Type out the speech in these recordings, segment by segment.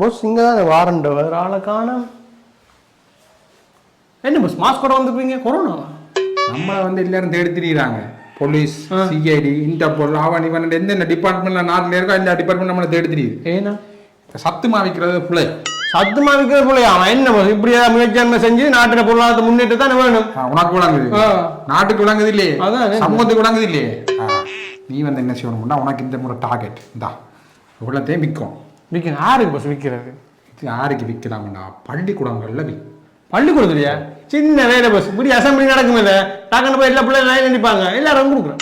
boss இங்க தான் வாரண்டவர் ஆளை காணோம். என்ன boss மாஸ்க் போட வந்திருக்கீங்க? கொரோனாவா? நம்மள வந்து எல்லாரும் தேடி திரியுறாங்க. போலீஸ், சிஐடி, இன்டர்போல், அவன் இவன் எந்தெந்த டிபார்ட்மெண்ட்ல நாட்டில் இருக்கோ எல்லா டிபார்ட்மெண்ட் நம்மளை தேடி தெரியுது. ஏன்னா சத்து மாவிக்கிறது பிள்ளை. சத்து மாவிக்கிறது பிள்ளை. அவன் என்ன இப்படியா முயற்சி செஞ்சு நாட்டின பொருளாதார முன்னேற்றம் தான் வேணும். உனக்கு விளங்குது, நாட்டுக்கு விளங்குது இல்லையே, சமூகத்துக்கு விளங்குது இல்லையே. நீ வந்து என்ன செய்யணும்னா உனக்கு இந்த முறை டார்கெட் இந்தா இவ்வளோத்தையும் விற்கும். விற்கணும். யாருக்கு பஸ் விற்கிறது? இது யாருக்கு விற்கலாம்னா பள்ளிக்கூடங்கள்ல பள்ளிக்கூடத்துலையா? சின்ன வேலை பஸ் இப்படி அசம்பிளி நடக்கும். இல்லை டக்குன்னு போய் எல்லா பிள்ளைங்க லைன் நினைப்பாங்க, எல்லாரும் கொடுக்குறோம்.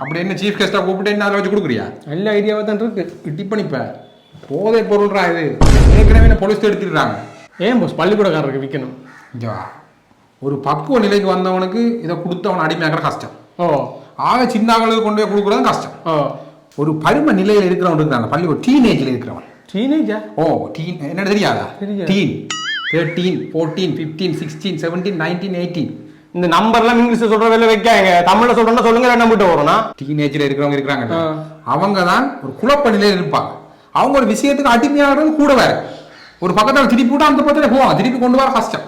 அப்படி என்ன சீஃப் கெஸ்டா கூப்பிட்டு என்ன அதை வச்சு கொடுக்குறியா? எல்லா ஐடியாவாக தான் இருக்கு. இட்டி பண்ணிப்ப போதை பொருள்றா இது. ஏற்கனவே போலீஸ் எடுத்துடுறாங்க. ஏன் பஸ் பள்ளிக்கூடக்காரருக்கு விற்கணும்? ஒரு பக்குவ நிலைக்கு வந்தவனுக்கு இதை கொடுத்து அவன் அடிமையாக்கிற கஷ்டம். ஓ ஆக சின்னவங்களுக்கு கொண்டு போய் கொடுக்குறது கஷ்டம். ஓ ஒரு பரும நிலையில் இருக்கிறவன் இருக்கிறாங்க, பள்ளிக்கூட டீனேஜில் இருக்கிறவன். டீனேஜா? ஓ டீன் என்ன தெரியாதா? டீன் 13, 14, 15, 16, 17, 19, 18 இந்த நம்பர்லாம் இங்கிலீஷ்ல சொல்ற வேலை வைக்காங்க. தமிழ்ல சொல்றேன்னா சொல்லுங்க, நம்பிட்டு வரோம்னா. டீனேஜ்ல இருக்கிறவங்க இருக்கிறாங்க, அவங்க தான் ஒரு குழப்ப நிலையில் இருப்பாங்க. அவங்க ஒரு விஷயத்துக்கு அடிமையாகிறது கூட வேற. ஒரு பக்கத்தில் திருப்பி விட்டு அந்த பக்கத்தில் போவாங்க, திருப்பி கொண்டு வர கஷ்டம்.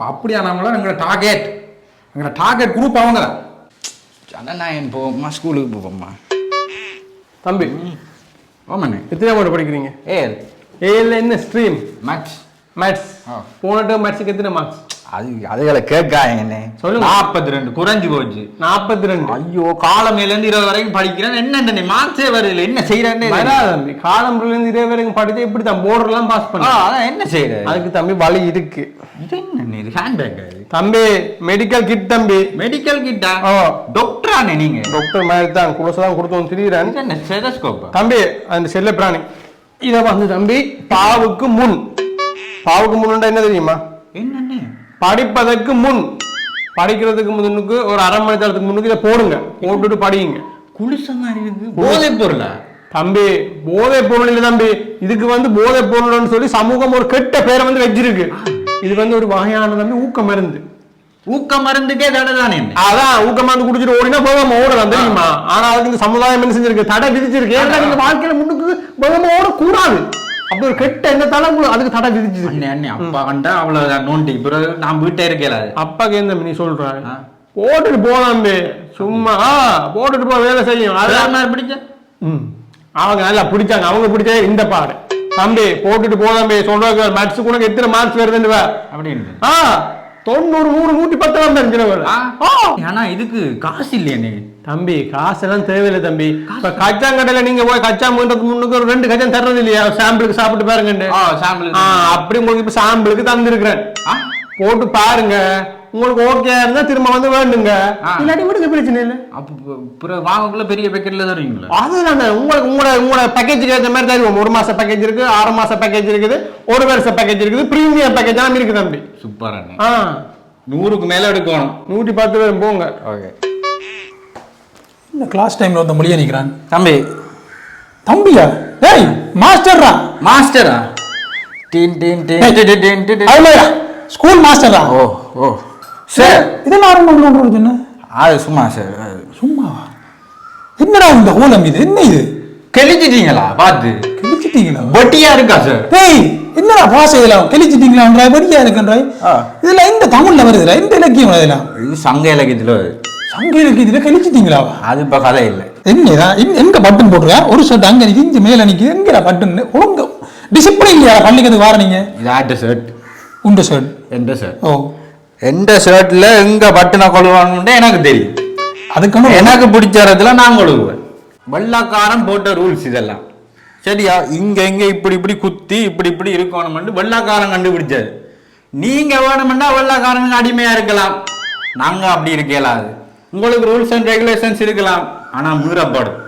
அப்படியானவங்கள எங்களோட டார்கெட் குரூப் அவங்க தான். ஜனநாயகன் போவோம்மா, ஸ்கூலுக்கு போவோம்மா. தம்பி ஆமாண்ணே. எத்தனை மட்டும் படிக்கிறீங்க? ஏஎல் என்ன ஸ்ட்ரீம்? மேக்ஸ். மேத்ஸ். போன டேர்ம் மேத்ஸ்க்கு எத்தனை மார்க்ஸ்? அதுகளை கேட்காங்க. சொல்லுங்க. 42 குறைஞ்சு போச்சு. 42? ஐயோ, காலமேல இருந்து 20 வரைக்கும் படிக்கிறேன். என்ன மார்க்ஸே வரல, என்ன செய்யறேன்னு தம்பி. காலம்புல இருந்து 20 வரைக்கும் படிச்சா இப்படி தான் போர்டர் எல்லாம் பாஸ் பண்ண. அதான் என்ன செய்யற? அதுக்கு தம்பி வழி இருக்கு. இது என்ன இது? ஹேண்ட்பேக் தம்பி. மெடிக்கல் கிட் தம்பி. மெடிக்கல் கிட்டா? டாக்டரானே நீங்க? டாக்டர் மாதிரி தான் குலசெல்லாம் கொடுத்தோம் திடீர்னு. என்ன ஸ்டெதஸ்கோப் தம்பி? அந்த செல்ல பிராணி இத வந்து தம்பி பாவுக்கு முன். பாவுக்கு முன்னுண்டா என்ன தெரியுமா? என்னன்னு? படிப்பதற்கு முன், படிக்கிறதுக்கு முன்னுக்கு ஒரு அரை மணி நேரத்துக்கு முன்னுக்கு இதை போடுங்க, போட்டுட்டு படிங்க. குளிச மாதிரி இருக்கு. போதை பொருளா தம்பி? போதை பொருள் இல்லை தம்பி, இதுக்கு வந்து போதை பொருள்னு சொல்லி சமூகம் ஒரு கெட்ட பேரை வந்து வச்சிருக்கு. இது வந்து ஒரு வகையான தம்பி ஊக்க மருந்து. ஊக்க மருந்துக்கே தடை தானே? அதான் ஊக்க மருந்து குடிச்சிட்டு ஓடினா போகாம ஓடலாம் தெரியுமா? ஆனா அதுக்கு இந்த சமுதாயம் என்ன செஞ்சிருக்கு? தடை விதிச்சிருக்கு. ஏன்னா இந்த வாழ்க்கையில முன்னுக்கு போகாம ஓடக்கூடாது. அப்படி ஒரு கெட்ட எண்ணத்தால அதுக்கு தடை விதிச்சிருக்கு. அப்பா கண்டா அவ்வளவுதான் நோண்டி. பிறகு நான் வீட்டே இருக்கல. அப்பா கேந்த நீ சொல்ற போட்டுட்டு போலாம்பே, சும்மா போட்டுட்டு போ, வேலை செய்யும். அதெல்லாம் பிடிச்ச அவங்க நல்லா பிடிச்சாங்க. அவங்க பிடிச்ச இந்த பாடு தம்பி போட்டுட்டு போதாம்பே. சொல்றாங்க மேத்ஸ் உனக்கு எத்தனை மார்க்ஸ் வருதுன்னு அப்படின்னு. 90, 100, 110 தெரிஞ்சவங்க. ஆனா இதுக்கு காசு இல்லையே தம்பி. காசெல்லாம் தேவையில்லை தம்பி. இப்ப கச்சாங்கடையில நீங்க போய் கச்சா முன்னுக்கு ஒரு 2 கச்சம் தர்றது இல்லையா? சாம்பிளுக்கு சாப்பிட்டு பாருங்க. அப்படி உங்களுக்கு இப்ப சாம்பிளுக்கு தந்திருக்கிறேன், போட்டு பாருங்க. உங்களுக்கு ஓகே இருந்தா திரும்ப வந்து வேண்டுங்க, இல்லாட்டி விடுங்க, பிரச்சனை இல்லை. அப்ப வாங்கக்குள்ள பெரிய பேக்கெட்ல தருவீங்களா? அதுதான் உங்களுக்கு உங்களோட பேக்கேஜுக்கு ஏற்ற மாதிரி தருவோம். 1 மாச பேக்கேஜ் இருக்கு, 6 மாச பேக்கேஜ் இருக்குது, 1 வருஷ பேக்கேஜ் இருக்குது, பிரீமியம் பேக்கேஜ் எல்லாம் இருக்கு தம்பி. சூப்பரா. 100க்கு மேல எடுக்கணும். 110 பேரும் போங்க. ஓகே. இந்த கிளாஸ் டைம்ல வந்து மொழியா நிக்கிறான் தம்பி. தம்பியா? ஏய் மாஸ்டர்ரா. மாஸ்டரா? டீன் டீன் டீன். ஐயா ஸ்கூல் மாஸ்டரா? ஓ ஓ சார். இதெல்லாம் ஆரம்பம் என்ன? அது சும்மா சார். சும்மாவா? என்னடா இந்த ஓலம் இது? என்ன இது? கெளிச்சிட்டீங்களா? பார்த்து கெளிச்சிட்டீங்களா? வட்டியா இருக்கா சார்? டேய் என்னடா பாஸ் இதெல்லாம் கெளிச்சிட்டீங்களா? வட்டியா இருக்குன்றாய். இதெல்லாம் இந்த தமிழ்ல வருதுடா, இந்த இலக்கியம் இதெல்லாம். இது சங்க இலக்கியத்துல வருது. சங்க இலக்கியத்துல கெளிச்சிட்டீங்களா? அது இப்ப கதை இல்லை. என்னடா எங்க பட்டன் போட்டுருக்க? ஒரு ஷர்ட் அங்க நிக்கு, இங்க மேல நிக்கு. எங்கடா பட்டன்? ஒழுங்கு டிசிப்ளின் இல்லையா பள்ளிக்கு வார நீங்க? இது ஆட்ட ஷர்ட். உண்ட ஷர்ட். எந்த ஷர்ட்? ஓ எந்த ஷர்ட்ல எங்க பட்டனை கொள்வான்னு எனக்கு தெரியும். அதுக்கான எனக்கு பிடிச்ச இடத்துல நான் கொள்வேன். வெள்ளாக்காரன் போட்ட ரூல்ஸ் இதெல்லாம் சரியா? இங்க எங்க இப்படி இப்படி குத்தி இப்படி இப்படி இருக்கணும் வெள்ளாக்காரன் கண்டுபிடிச்சது. நீங்க வேணும்னா வெள்ளாக்காரனுக்கு அடிமையா இருக்கலாம், நாங்க அப்படி இருக்கலாது. உங்களுக்கு ரூல்ஸ் அண்ட் ரெகுலேஷன்ஸ் இருக்கலாம், ஆனா மீறப்படும்.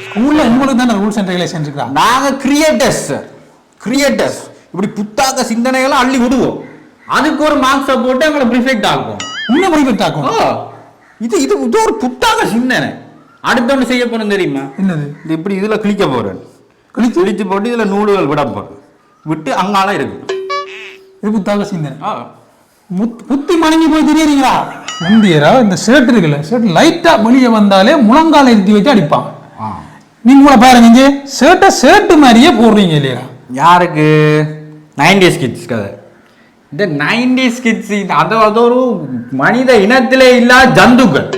ஸ்கூல்ல உங்களுக்கு தான ரூல்ஸ் அண்ட் ரெகுலேஷன்ஸ் இருக்கா? நாங்க கிரியேட்டர்ஸ் இப்படி புத்தாக்க சிந்தனைகளை அள்ளி விடுவோம். அதுக்கு ஒரு மார்க்ஸை போட்டு எங்களை ப்ரிஃபெக்ட் ஆகும். இன்னும் ப்ரிஃபெக்ட் ஆகும். இது இது இது ஒரு புத்தாக்க சிந்தனை. அடுத்த ஒன்று செய்ய போறேன் தெரியுமா? என்னது? இது இப்படி இதுல கிளிக்க போறேன். கிழிச்சு போட்டு இதுல நூல்கள் விட போறேன். விட்டு அங்கால இருக்கு. இது புத்தாக்க சிந்தனை. புத்தி மணங்கி போய் தெரியறீங்களா? நந்தியரா இந்த ஷர்ட் இருக்குல்ல, ஷர்ட் லைட்டா வெளியே வந்தாலே முழங்கால இருத்தி வச்சு அடிப்பாங்க. நீங்க பாருங்க, இங்க ஷர்ட் மாதிரியே போடுறீங்க இல்லையா? யாருக்கு 90s கிட்ஸ் கதை. இந்த 90s கிட்ஸ் அது ஒரு மனித இனத்திலே இல்லாத ஜந்துக்கள்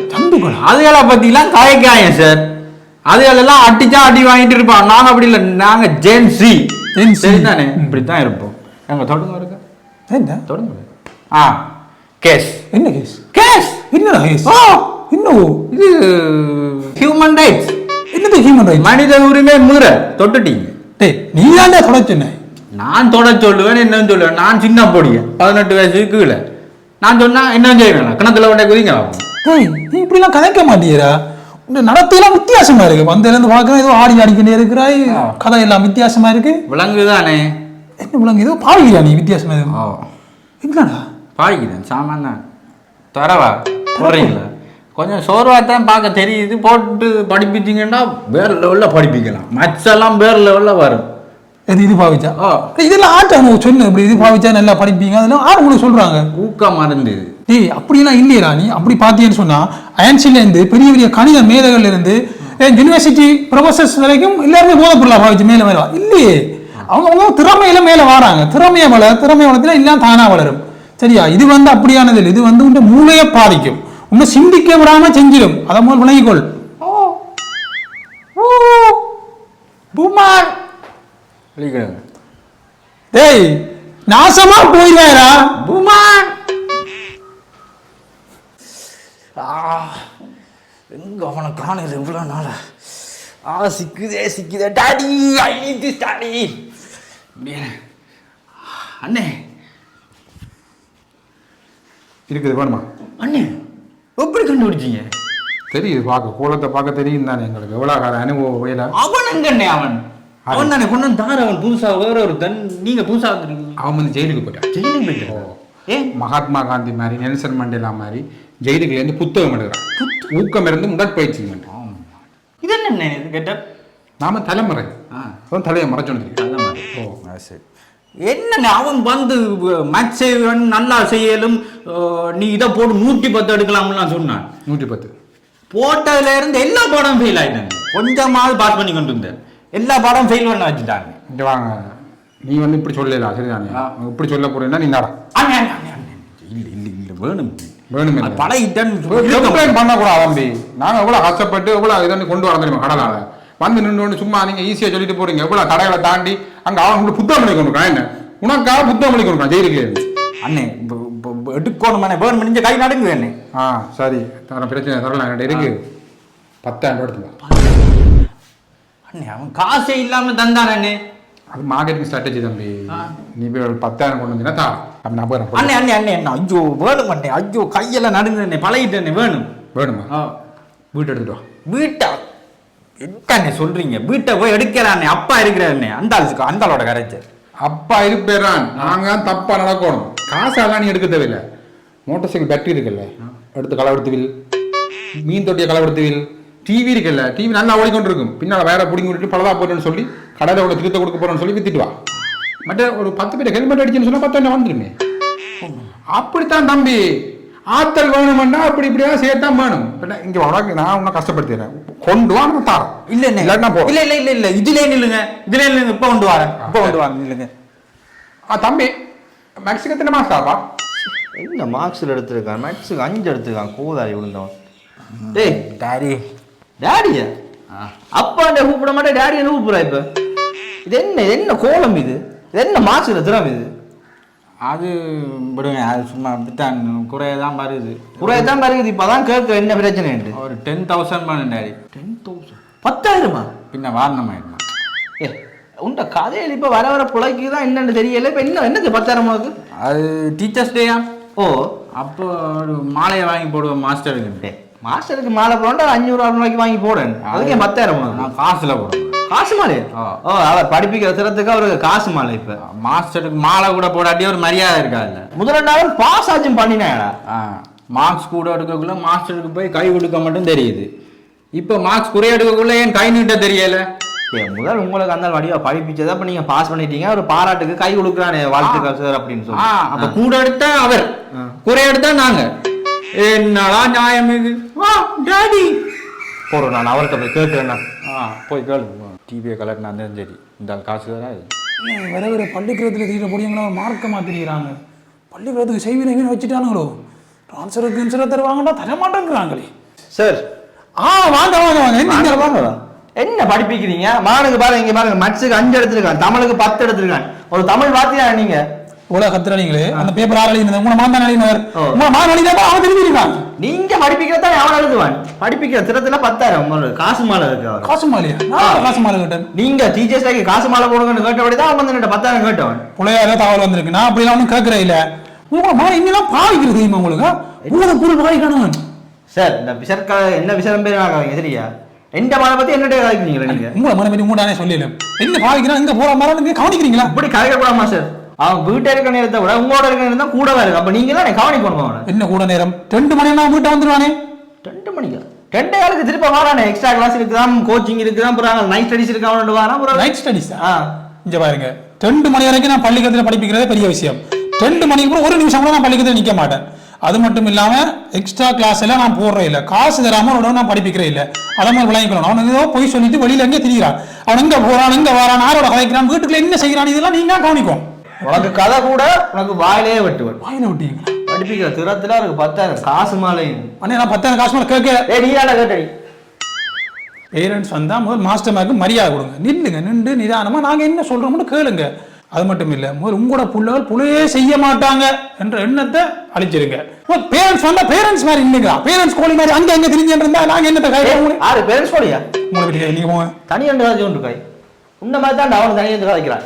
அதுகளை பற்றிலாம் கதைக்காங்க சார். அதுகளெல்லாம் அடிச்சா அடி வாங்கிட்டு இருப்பான். நாங்கள் அப்படி இல்லை, நாங்கள் ஜென்சி தானே, இப்படித்தான் இருப்போம். நாங்கள் தொடங்க இருக்க என்ன தொடங்க. கேஸ் என்ன கேஸ்? கேஸ் என்னடா கேஸ்? இன்னும் இது ஹியூமன் ரைட்ஸ். என்னது ஹியூமன் ரைட்ஸ்? மனித உரிமை மீற தொட்டுட்டீங்க. டேய் நீ தான்டா தொட சொன்ன. நான் தொட சொல்லுவேன், என்னன்னு சொல்லுவேன். நான் சின்ன பொடியன், 18 வயசுக்கு கீழே. நான் சொன்னா என்ன செய்வேன்? கிணத்துல உடனே குதிங்களா? டேய் நீ இப்படிலாம் கதைக்க மாட்டீரா? இந்த நடத்தையெல்லாம் வித்தியாசமா இருக்கு. வந்ததுலேருந்து பார்க்கணும் ஏதோ ஆடி ஆடிக்கிட்டே இருக்கிறாய். கதையெல்லாம் வித்தியாசமா இருக்கு. விலங்குதானே? என்ன விலங்கு? ஏதோ பாவிக்கிறா நீ வித்தியாசமா இருக்கு. என்னடா பாவிக்கிறேன்? சாமான் தான் தரவா போடுறீங்களா? கொஞ்சம் சோர்வா தான் பார்க்க தெரியுது. போட்டு படிப்பிச்சிங்கன்னா வேற லெவலில் படிப்பிக்கலாம். மேத்ஸ் எல்லாம் வேற லெவலில் வரும். இது பாவிச்சா இதெல்லாம் ஆட்டம் சொன்ன இப்படி இது பாவிச்சா நல்லா படிப்பீங்க. அதெல்லாம் ஆறு உங்களுக்கு சொல்றாங்க. ஊக்கம் மறந்து டேய் அப்படிலாம் இல்லையா? நீ அப்படி பார்த்தீங்கன்னு சொன்னா அயன்சிலேருந்து பெரிய பெரிய கணித மேதைகள்ல இருந்து யூனிவர்சிட்டி ப்ரொஃபசர்ஸ் வரைக்கும் எல்லாருமே போதை பொருளா பாவிச்சு மேலே மேலே இல்லையே. அவங்க திறமையில மேலே வராங்க. திறமை வளர்த்துல எல்லாம் தானா வளரும். சரியா? இது அப்படியானது இல்லை. இது உங்க மூளையை பாதிக்கும். உன்னை சிந்திக்க விடாம செஞ்சிடும். அதை முதல் விளங்கிக்கொள். பூமார் டேய் நாசமா போயிடாரா பூமார். எங்க அவனை காணல இவ்வளவு நாள. சிக்குதே daddy, I need this daddy. அண்ணே இருக்குது வேணுமா? அண்ணே எப்படி கண்டுபிடிச்சீங்க? தெரியுது, பார்க்க கோலத்தை பார்க்க தெரியும் தானே எங்களுக்கு. எவ்வளோ கால அனுபவம் வயல. அவன் எங்கண்ணே? அவன் தானே கொண்டு தார. அவன் புதுசா வேற ஒரு தன். நீங்க புதுசா வந்துருக்கீங்க. அவன் வந்து ஜெயிலுக்கு போயிட்டான். ஜெயிலுக்கு போயிட்டான். ஏன்? மகாத்மா காந்தி மாதிரி, நெல்சன் மண்டேலா மாதிரி ஜெயிலுக்குலேருந்து புத்தகம் எழுதுறான். ஊக்கம் இருந்து உடற்பயிற்சி பண்ணுறான். இது என்ன இது கேட்ட? நாம தலைமுறை தலையை மறைச்சோன்னு தலைமுறை. ஓ சரி. என்ன அவன் வந்து மேட்ச் நல்லா செய்யலும், நீ இதை போட்டு 110 எடுக்கலாம்லாம் சொன்னான். 110 போட்டதுல இருந்து எல்லா பாடம் ஃபெயில் ஆயிட்டாங்க. கொஞ்சமாவது பாஸ் பண்ணி கொண்டு இருந்தேன். எல்லா பாடம் ஃபெயில் பண்ண வச்சுட்டாங்க. இங்க வாங்க, நீ வந்து இப்படி சொல்லலாம் சரிதானே? இப்படி சொல்ல போறேன்னா நீ நட. இல்ல வேணும் வேணும் பழகிட்டேன் பண்ணக்கூடாது தம்பி. நாங்க எவ்வளவு கஷ்டப்பட்டு எவ்வளவு இதை கொண்டு வர தெரியுமா? கடலால வந்து நின்று சும்மா நீங்க ஈஸியா சொல்லிட்டு போறீங்க. எவ்வளவு தடைகளை தாண்டி அங்க அவங்களுக்கு புத்தகம் பண்ணி கொண்டு என்ன உனக்காக புத்தகம் பண்ணி கொடுக்கான் ஜெயிலுக்கு. அண்ணே எடுக்கணும் வேணும் முடிஞ்ச கை நடுங்குது அண்ணே. சரி தர பிரச்சனை தரலாம். என்கிட்ட இருக்கு 10,000 எடுத்துக்கோ. அண்ணே அவன் காசே இல்லாம தந்தான் அண்ணே. அது மார்க்கெட்டிங் ஸ்ட்ராட்டஜி தம்பி. நீ போய் 10,000 கொண்டு வந்தீங்கன்னா தா. நான் போறேன். அண்ணே அண்ணே அண்ணே அண்ணே ஐயோ வேணும் அண்ணே. ஐயோ கையெல்லாம் நடுங்குது பழகிட்டேன். வேணும் வேணுமா? வீட்டை எடுத்துட்டு வா. வீட்டா என்ன சொல்றீங்க? வீட்டை போய் எடுக்கிறானே. அப்பா இருக்கிறானே. அந்தாளோட கரைச்சர் அப்பா இருப்பேறான். நாங்க தான் தப்பா நடக்கணும். காசாலாம் நீ எடுக்க தேவையில்லை. மோட்டார் சைக்கிள் பேட்டரி இருக்குல்ல, எடுத்து களவெடுத்துவில். மீன் தொட்டியை களவெடுத்துவில். டிவி இருக்குல்ல, டிவி நல்லா ஓடிக்கொண்டு இருக்கும். பின்னால் வேற பிடிங்கி விட்டுட்டு பலதா போட்டேன்னு சொல்லி கடையில் உள்ள திருத்த கொடுக்க போறேன்னு சொல்லி வித்துட்டு வா. மற்ற ஒரு 10 பேர் ஹெல்மெட் அடிச்சுன்னு சொன்னா 10,000 வந்துருமே. அப்படித்தான் தம்பி. ஆத்தல் வேணும்னா அப்படி இப்படியா சேர்த்தான் வேணும். இங்க உனக்கு நான் உன்ன கஷ்டப்படுத்திடுறேன். கொண்டு வா நம்ம தாரோம். இல்ல இல்ல இல்ல இல்ல இல்ல இதுல நில்லுங்க. இதுல நில்லுங்க. இப்ப கொண்டு வரேன். இப்ப கொண்டு வாங்க நில்லுங்க. தம்பி மேக்ஸுக்கு எத்தனை மார்க்ஸ் ஆப்பா? என்ன மார்க்ஸில் எடுத்திருக்கான்? மேக்ஸுக்கு 5 எடுத்திருக்கான். கோதாரி விழுந்தவன். டேய் டாடி டேடியா? அப்பாண்ட கூப்பிட மாட்டேன், டேடியை கூப்பிடுறா. இப்போ இது என்ன கோலம்? இது என்ன மார்க்ஸில் திறம்? இது அது விடுங்க. அது சும்மா அப்படித்தான் குறையதான் வருது. குறையதான் வருது. இப்போதான் கேட்க என்ன பிரச்சனை? ஒரு 10,000 பண்ண டாடி. 10,000 10,000 பின்ன வாரணமாயிடுமா? ஏ உண்ட கதையில் இப்போ வர வர பிழைக்கு தான் என்னன்னு தெரியல. இப்போ என்னது 10,000? அது டீச்சர்ஸ் டேயா? ஓ அப்போ ஒரு மாலையை வாங்கி போடுவேன் மாஸ்டருக்கு. மாஸ்டருக்கு மாலை போட 500 வாங்கி போடுறேன். அதுக்கு 10,000 நான் காசுல போடுவேன். காசு மாலை? ஓ அவர் படிப்பிக்கிற திறத்துக்கு அவருக்கு காசு மாலை. இப்ப மாஸ்டருக்கு மாலை கூட போடாட்டி ஒரு மரியாதை இருக்காதுல்ல. முதல் பாஸ் ஆச்சும் பண்ணினாடா. மார்க்ஸ் கூட எடுக்கக்குள்ள மாஸ்டருக்கு போய் கை கொடுக்க மட்டும் தெரியுது. இப்ப மார்க்ஸ் குறைய எடுக்கக்குள்ள ஏன் கை நீட்ட தெரியல? முதல் உங்களுக்கு அந்த வடிவா படிப்பிச்சதை அப்ப நீங்க பாஸ் பண்ணிட்டீங்க. ஒரு பாராட்டுக்கு கை கொடுக்குறானே, வாழ்த்துக்கள் சார் அப்படின்னு சொல்லி. அப்ப கூட எடுத்தா அவர், குறைய எடுத்தா நாங்க. என்னடா நியாயம் இது? டாடி போறோம். நான் அவர்கிட்ட போய் கேட்கிறேன்னா போய் கேளு. டிவியை கலர்னா இருந்தாலும் சரி, இந்த காசு தராது. வர வர பள்ளிக்கூடத்தில் தீர பொடியங்களோ மார்க்கமாக தெரியுறாங்க. பள்ளிக்கூடத்துக்கு செய்வினை வச்சுட்டானுங்களோ. ட்ரான்ஸ்ஃபருக்கு இன்சூரன்ஸ் தருவாங்கடா தர மாட்டேங்கிறாங்களே. சார் வாங்க வாங்க வாங்க நீங்க வாங்க. என்ன படிப்பிக்கிறீங்க? மானுக்கு பாருங்க, இங்க பாருங்க, மேத்ஸுக்கு 5 எடுத்திருக்கான், தமிழுக்கு 10 எடுத்திருக்கான். ஒரு தமிழ் வாத்தியா நீங்க இவ்வளவு கத்துறீங்களே. அந்த பேப்பர் ஆள் எழுதினது உங்களை மாந்தான் எழுதினவர். உங்களை மான் எழுதினப்ப அவன் தெரிஞ்சிருக்கான். நீங்க படிப்பிக்கிறதா அவன் எழுதுவான். படிப்பிக்கிற திறத்துல 10,000 காசு மாலை இருக்கு. அவர் காசு மாலையா? காசு மாலை கேட்டேன். நீங்க டீச்சர்ஸ் காசு மாலை போடுங்கன்னு கேட்டபடிதான் அவன் வந்து 10,000 கேட்டவன். புள்ளையார தகவல் வந்திருக்கு. நான் அப்படிலாம் ஒன்றும் கேட்கறே இல்ல. உங்களை மான் இங்கெல்லாம் பாவிக்கிறது தெரியுமா உங்களுக்கு? உங்களுக்கு பொருள் பாவிக்கணும் சார். இந்த விசர்க்க என்ன விசரம் பேர் ஆகாதீங்க சரியா? எந்த மனை பத்தி என்னட்டே கதைக்கிறீங்களா நீங்க? உங்களை மனை பத்தி உங்களானே சொல்லல. என்ன பாவிக்கிறா இங்க போற மாதிரி கவனிக்கிறீங்களா? இப்படி கதைக்க கூடாமா சார்? அவன் வீட்டை இருக்க நேரத்தை விட உங்களோட இருக்க நேரம் தான் கூடவே இருக்கு. அப்ப நீங்க தான் கவனிக்கணும். அவனை என்ன கூட நேரம் 2 மணி நான் வீட்டை வந்துருவானே. 2 மணிக்கு 2 காலுக்கு திருப்ப வரானே. எக்ஸ்ட்ரா கிளாஸ் இருக்குதான், கோச்சிங் இருக்குதான், அப்புறம் நைட் ஸ்டடிஸ் இருக்கு. அவனோட வரான். நைட் ஸ்டடிஸ் இங்க பாருங்க. 2 மணி வரைக்கும் நான் பள்ளிக்கூடத்துல படிப்பிக்கிறதே பெரிய விஷயம். 2 மணிக்கு அப்புறம் ஒரு நிமிஷம் கூட நான் பள்ளிக்கூடத்துல நிக்க மாட்டேன். அது மட்டும் இல்லாம எக்ஸ்ட்ரா கிளாஸ் எல்லாம் நான் போடுறேன் இல்ல, காசு தராம உடனே நான் படிப்பிக்கிறேன் இல்ல. அதை மாதிரி விளங்கிக்கணும். அவன் ஏதோ போய் சொல்லிட்டு வெளியில எங்கே திரிகிறான். அவன் எங்க போறான், எங்க வரான், யாரோட கதைக்கிறான், வீட்டுக்குள்ள என்ன செய்யறான், இதெல்லாம் நீங்க கவனிக்கும். உனக்கு கதை கூட உனக்கு வாயிலே வெட்டுவன். வாயில விட்டீங்க படிப்பிக்கிற திறத்துல இருக்கு 10,000 காசு மாலை. அண்ணே நான் 10,000 காசு மாலை கேட்க நீயால கேட்டடி. பேரண்ட்ஸ் வந்தா முதல் மாஸ்டர் மார்க்கு மரியாதை கொடுங்க. நில்லுங்க, நின்று நிதானமா நாங்க என்ன சொல்றோம்னு கேளுங்க. அது மட்டும் இல்ல, முதல் உங்களோட பிள்ளைகள் புள்ளையே செய்ய மாட்டாங்க என்ற எண்ணத்தை அழிச்சிருங்க. பேரண்ட்ஸ் வந்தா பேரண்ட்ஸ் மாதிரி இல்லைங்க. பேரண்ட்ஸ் கோழி மாதிரி அங்க எங்க தெரிஞ்சு இருந்தா நாங்க என்னத்தை கையாள? யாரு பேரண்ட்ஸ் கோழியா? உங்களை நீங்க போங்க. தனியாண்டு காய்ச்சி கொண்டு காய் உன்ன மாதிரி தான் அவன் தனியாண்டு காய்க்கிறான்.